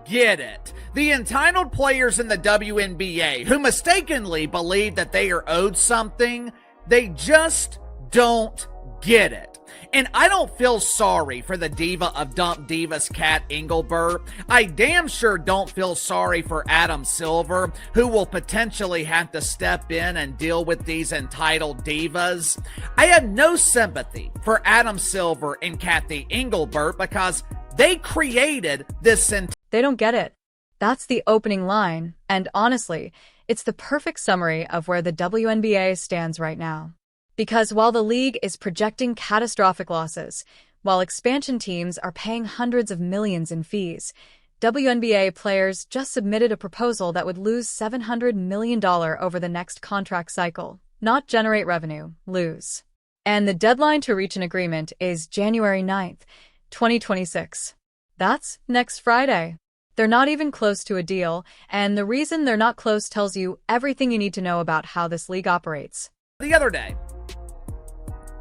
get it. The entitled players in the WNBA who mistakenly believe that they are owed something, they just don't get it. And I don't feel sorry for the diva of Dump Divas, Kat Engelbert. I damn sure don't feel sorry for Adam Silver, who will potentially have to step in and deal with these entitled divas. I have no sympathy for Adam Silver and Kathy Engelbert because they created this. They don't get it. That's the opening line, and honestly, it's the perfect summary of where the WNBA stands right now. Because while the league is projecting catastrophic losses, while expansion teams are paying hundreds of millions in fees, WNBA players just submitted a proposal that would lose $700 million over the next contract cycle. Not generate revenue, lose. And the deadline to reach an agreement is January 9th, 2026. That's next Friday. They're not even close to a deal, and the reason they're not close tells you everything you need to know about how this league operates. The other day,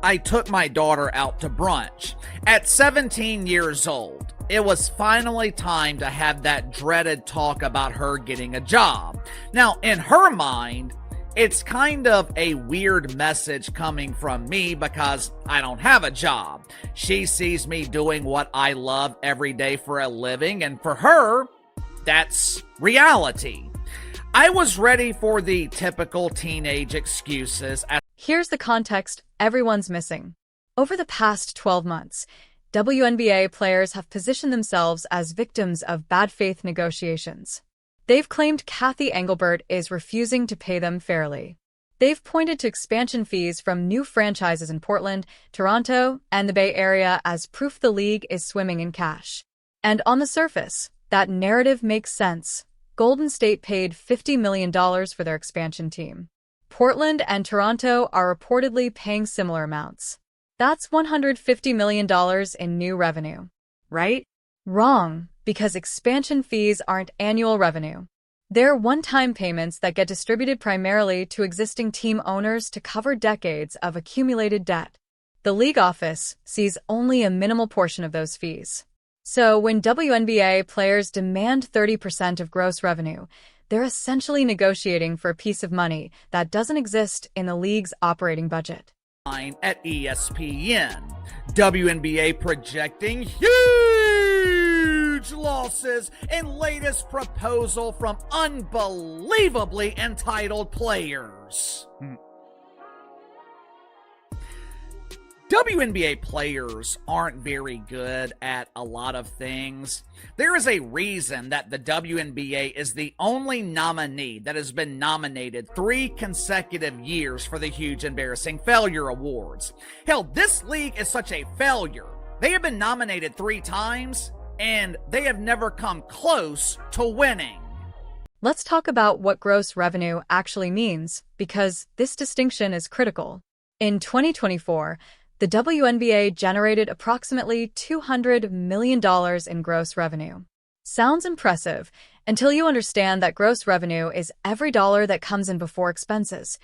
I took my daughter out to brunch. At 17 years old, it was finally time to have that dreaded talk about her getting a job. Now, in her mind, it's kind of a weird message coming from me because I don't have a job. She sees me doing what I love every day for a living, and for her, that's reality. I was ready for the typical teenage excuses. Here's the context everyone's missing. Over the past 12 months, WNBA players have positioned themselves as victims of bad faith negotiations. They've claimed Kathy Engelbert is refusing to pay them fairly. They've pointed to expansion fees from new franchises in Portland, Toronto, and the Bay Area as proof the league is swimming in cash. And on the surface, that narrative makes sense. Golden State paid $50 million for their expansion team. Portland and Toronto are reportedly paying similar amounts. That's $150 million in new revenue. Right? Wrong, because expansion fees aren't annual revenue. They're one-time payments that get distributed primarily to existing team owners to cover decades of accumulated debt. The league office sees only a minimal portion of those fees. So when WNBA players demand 30% of gross revenue, they're essentially negotiating for a piece of money that doesn't exist in the league's operating budget. At ESPN, WNBA projecting huge losses in latest proposal from unbelievably entitled players. WNBA players aren't very good at a lot of things. There is a reason that the WNBA is the only nominee that has been nominated 3 consecutive years for the Huge Embarrassing Failure Awards. Hell, this league is such a failure. They have been nominated 3 times, and they have never come close to winning. Let's talk about what gross revenue actually means, because this distinction is critical. In 2024, the WNBA generated approximately $200 million in gross revenue. Sounds impressive until you understand that gross revenue is every dollar that comes in before expenses.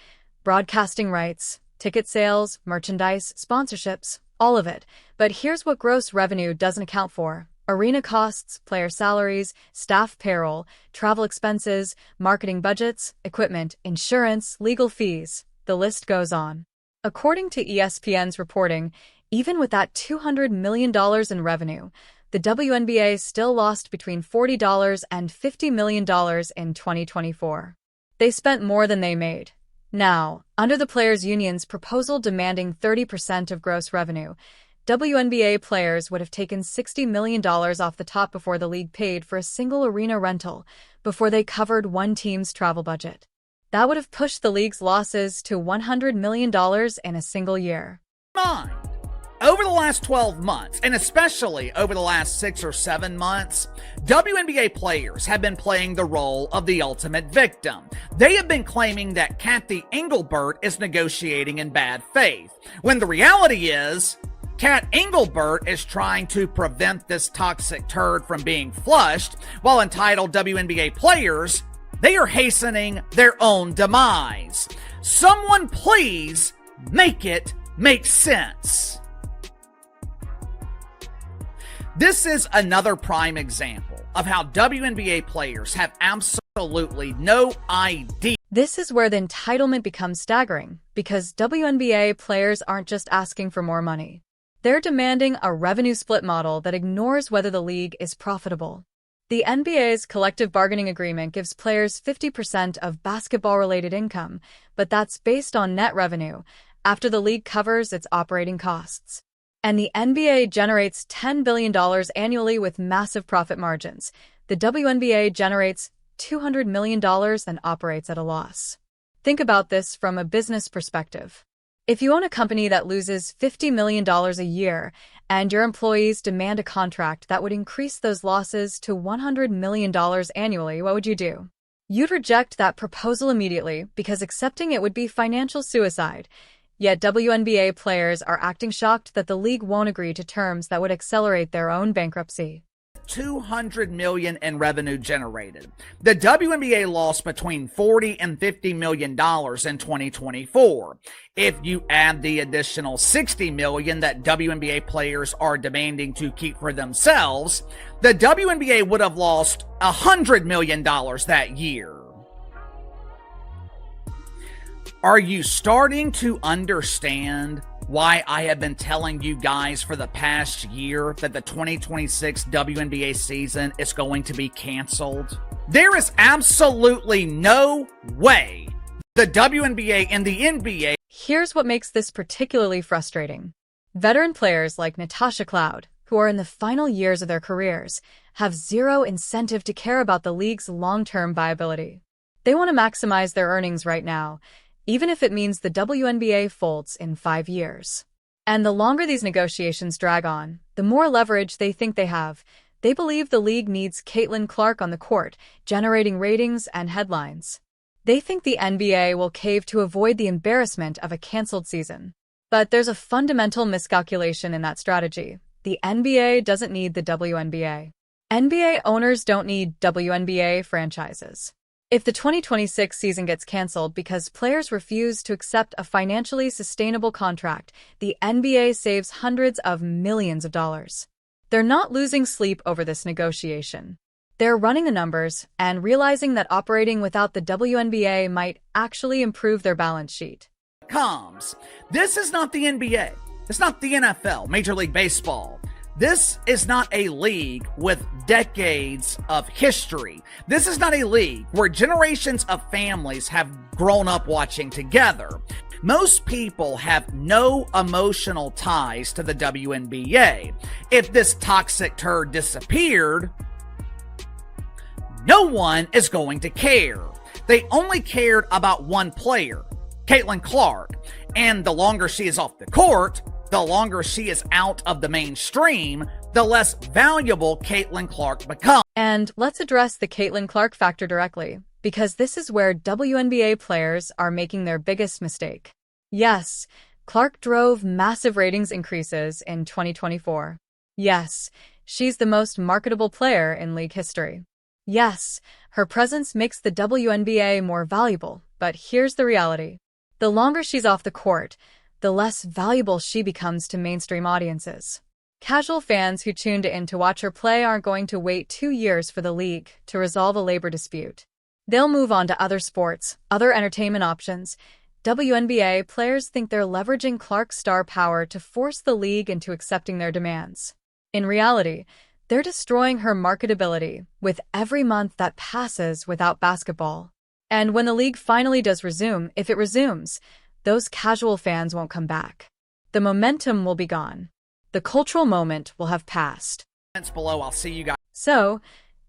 Broadcasting rights, ticket sales, merchandise, sponsorships, all of it. But here's what gross revenue doesn't account for. Arena costs, player salaries, staff payroll, travel expenses, marketing budgets, equipment, insurance, legal fees. The list goes on. According to ESPN's reporting, even with that $200 million in revenue, the WNBA still lost between $40 and $50 million in 2024. They spent more than they made. Now, under the players' union's proposal demanding 30% of gross revenue, WNBA players would have taken $60 million off the top before the league paid for a single arena rental, before they covered one team's travel budget. That would have pushed the league's losses to $100 million in a single year. Over the last 12 months, and especially over the last 6 or 7 months, WNBA players have been playing the role of the ultimate victim. They have been claiming that Kathy Engelbert is negotiating in bad faith, when the reality is, Kat Engelbert is trying to prevent this toxic turd from being flushed, while entitled WNBA players, they are hastening their own demise. Someone please make it make sense. This is another prime example of how WNBA players have absolutely no idea. This is where the entitlement becomes staggering, because WNBA players aren't just asking for more money. They're demanding a revenue split model that ignores whether the league is profitable. The NBA's collective bargaining agreement gives players 50% of basketball-related income, but that's based on net revenue, after the league covers its operating costs. And the NBA generates $10 billion annually with massive profit margins. The WNBA generates $200 million and operates at a loss. Think about this from a business perspective. If you own a company that loses $50 million a year and your employees demand a contract that would increase those losses to $100 million annually, what would you do? You'd reject that proposal immediately because accepting it would be financial suicide. Yet WNBA players are acting shocked that the league won't agree to terms that would accelerate their own bankruptcy. $200 million in revenue generated. The WNBA lost between $40 and $50 million in 2024. If you add the additional $60 million that WNBA players are demanding to keep for themselves, the WNBA would have lost $100 million that year. Are you starting to understand why I have been telling you guys for the past year that the 2026 WNBA season is going to be canceled? There is absolutely no way the WNBA and the NBA. Here's what makes this particularly frustrating. Veteran players like Natasha Cloud, who are in the final years of their careers, have zero incentive to care about the league's long-term viability. They want to maximize their earnings right now, even if it means the WNBA folds in 5 years. And the longer these negotiations drag on, the more leverage they think they have. They believe the league needs Caitlin Clark on the court, generating ratings and headlines. They think the NBA will cave to avoid the embarrassment of a canceled season. But there's a fundamental miscalculation in that strategy. The NBA doesn't need the WNBA. NBA owners don't need WNBA franchises. If the 2026 season gets canceled because players refuse to accept a financially sustainable contract, the NBA saves hundreds of millions of dollars. They're not losing sleep over this negotiation. They're running the numbers and realizing that operating without the WNBA might actually improve their balance sheet. This is not the NBA. It's not the NFL, Major League Baseball. This is not a league with decades of history. This is not a league where generations of families have grown up watching together. Most people have no emotional ties to the WNBA. If this toxic turd disappeared, no one is going to care. They only cared about one player, Caitlin Clark, and the longer she is off the court, the longer she is out of the mainstream, the less valuable Caitlin Clark becomes. And let's address the Caitlin Clark factor directly, because this is where WNBA players are making their biggest mistake. Yes, Clark drove massive ratings increases in 2024. Yes, she's the most marketable player in league history. Yes, her presence makes the WNBA more valuable, but here's the reality. The longer she's off the court, the less valuable she becomes to mainstream audiences. Casual fans who tuned in to watch her play aren't going to wait 2 years for the league to resolve a labor dispute. They'll move on to other sports, other entertainment options. WNBA players think they're leveraging Clark's star power to force the league into accepting their demands. In reality, they're destroying her marketability with every month that passes without basketball. And when the league finally does resume, if it resumes, those casual fans won't come back. The momentum will be gone. The cultural moment will have passed. Below, I'll see you guys. So,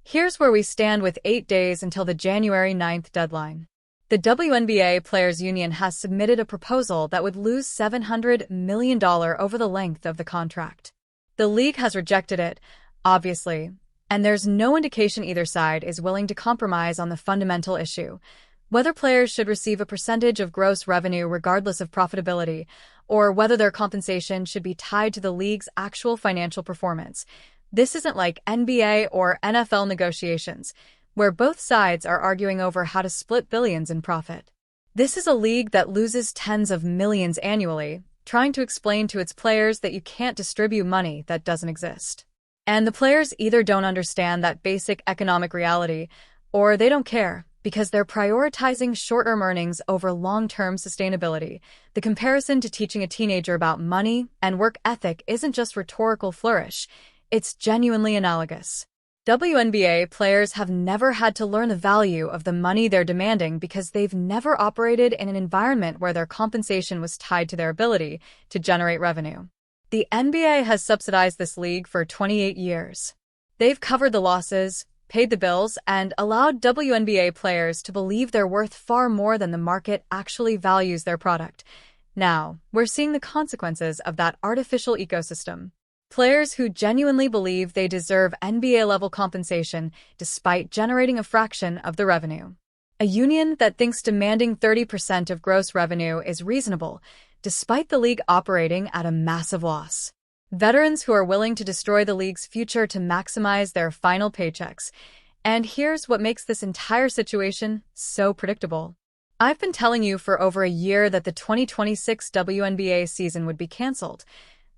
here's where we stand with 8 days until the January 9th deadline. The WNBA Players Union has submitted a proposal that would lose $700 million over the length of the contract. The league has rejected it, obviously, and there's no indication either side is willing to compromise on the fundamental issue. Whether players should receive a percentage of gross revenue regardless of profitability, or whether their compensation should be tied to the league's actual financial performance. This isn't like NBA or NFL negotiations, where both sides are arguing over how to split billions in profit. This is a league that loses tens of millions annually, trying to explain to its players that you can't distribute money that doesn't exist. And the players either don't understand that basic economic reality, or they don't care, because they're prioritizing short-term earnings over long-term sustainability. The comparison to teaching a teenager about money and work ethic isn't just rhetorical flourish, it's genuinely analogous. WNBA players have never had to learn the value of the money they're demanding because they've never operated in an environment where their compensation was tied to their ability to generate revenue. The NBA has subsidized this league for 28 years. They've covered the losses, paid the bills, and allowed WNBA players to believe they're worth far more than the market actually values their product. Now, we're seeing the consequences of that artificial ecosystem. Players who genuinely believe they deserve NBA-level compensation despite generating a fraction of the revenue. A union that thinks demanding 30% of gross revenue is reasonable, despite the league operating at a massive loss. Veterans who are willing to destroy the league's future to maximize their final paychecks. And here's what makes this entire situation so predictable. I've been telling you for over a year that the 2026 WNBA season would be canceled.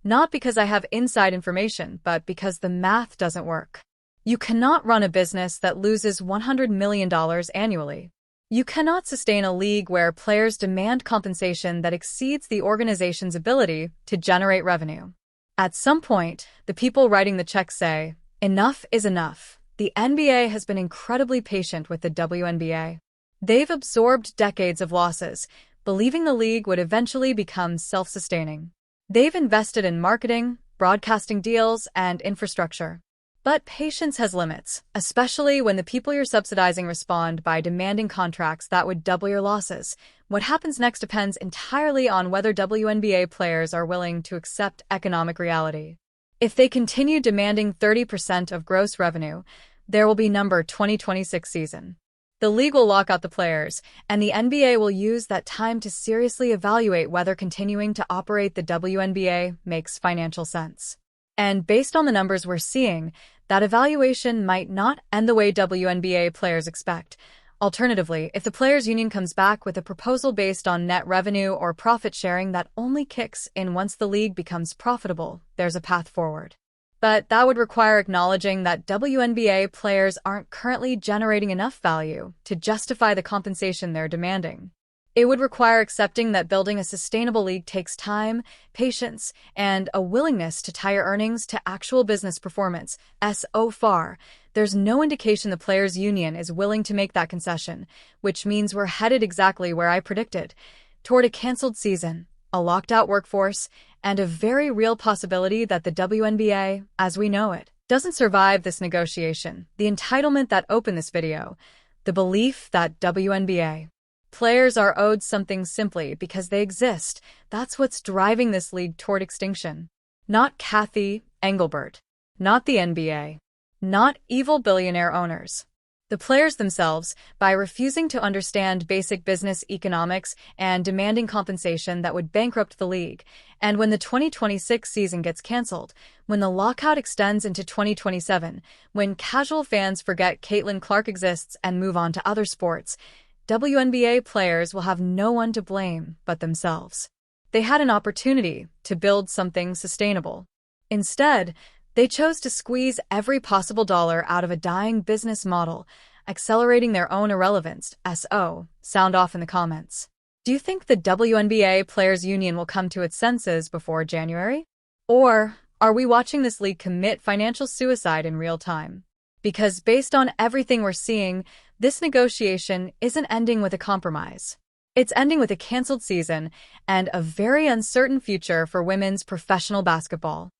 Not because I have inside information, but because the math doesn't work. You cannot run a business that loses $100 million annually. You cannot sustain a league where players demand compensation that exceeds the organization's ability to generate revenue. At some point, the people writing the checks say, enough is enough. The NBA has been incredibly patient with the WNBA. They've absorbed decades of losses, believing the league would eventually become self-sustaining. They've invested in marketing, broadcasting deals, and infrastructure. But patience has limits, especially when the people you're subsidizing respond by demanding contracts that would double your losses. What happens next depends entirely on whether WNBA players are willing to accept economic reality. If they continue demanding 30% of gross revenue, there will be number 2026 season. The league will lock out the players, and the NBA will use that time to seriously evaluate whether continuing to operate the WNBA makes financial sense. And based on the numbers we're seeing, that evaluation might not end the way WNBA players expect. Alternatively, if the players' union comes back with a proposal based on net revenue or profit sharing that only kicks in once the league becomes profitable, there's a path forward. But that would require acknowledging that WNBA players aren't currently generating enough value to justify the compensation they're demanding. It would require accepting that building a sustainable league takes time, patience, and a willingness to tie your earnings to actual business performance. So far, there's no indication the players' union is willing to make that concession, which means we're headed exactly where I predicted, toward a canceled season, a locked-out workforce, and a very real possibility that the WNBA, as we know it, doesn't survive this negotiation. The entitlement that opened this video, the belief that WNBA players are owed something simply because they exist, that's what's driving this league toward extinction. Not Kathy Engelbert, not the NBA, not evil billionaire owners. The players themselves, by refusing to understand basic business economics and demanding compensation that would bankrupt the league. And when the 2026 season gets canceled, when the lockout extends into 2027, when casual fans forget Caitlin Clark exists and move on to other sports, WNBA players will have no one to blame but themselves. They had an opportunity to build something sustainable. Instead, they chose to squeeze every possible dollar out of a dying business model, accelerating their own irrelevance. Sound off in the comments. Do you think the WNBA Players Union will come to its senses before January? Or are we watching this league commit financial suicide in real time? Because based on everything we're seeing, this negotiation isn't ending with a compromise. It's ending with a canceled season and a very uncertain future for women's professional basketball.